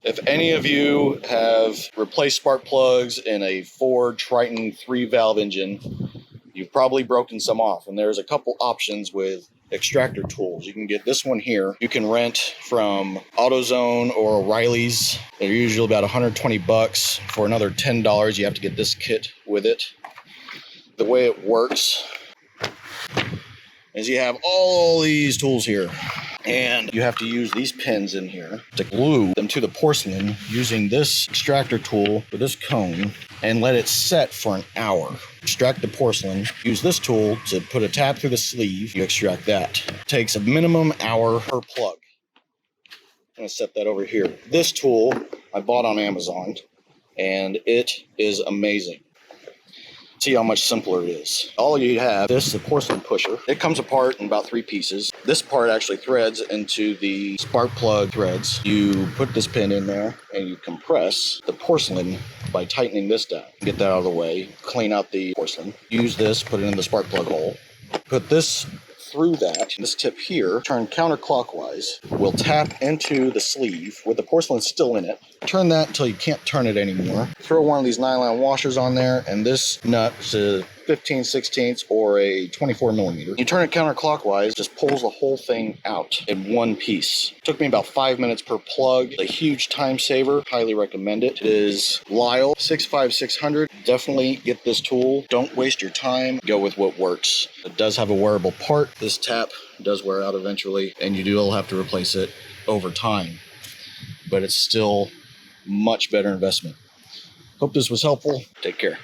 If any of you have replaced spark plugs in a Ford Triton 3-valve engine, you've probably broken some off. And there's a couple options with extractor tools. You can get this one here. You can rent from AutoZone or O'Reilly's. They're usually about 120 bucks. For another $10, you have to get this kit with it. The way it works is you have all these tools here. And you have to use these pins in here to glue them to the porcelain using this extractor tool with this cone and let it set for an hour. Extract the porcelain, use this tool to put a tab through the sleeve, you extract that. It takes a minimum hour per plug. I'm gonna set that over here. This tool I bought on Amazon and it is amazing. See how much simpler it is. All you have, this is a porcelain pusher. It comes apart in about 3 pieces. This part actually threads into the spark plug threads. You put this pin in there and you compress the porcelain by tightening this down. Get that out of the way, clean out the porcelain. Use this, put it in the spark plug hole. Put this through that. This tip here, turn counterclockwise, will tap into the sleeve with the porcelain still in it. Turn that until you can't turn it anymore. Throw one of these nylon washers on there, and this nut is a 15/16 or a 24 millimeter. You turn it counterclockwise, just pulls the whole thing out in one piece. Took me about 5 minutes per plug. A huge time saver. Highly recommend it. It is Lyle 65600. Definitely get this tool. Don't waste your time. Go with what works. It does have a wearable part. This tap does wear out eventually, and you do have to replace it over time. But it's still much better investment. Hope this was helpful. Take care.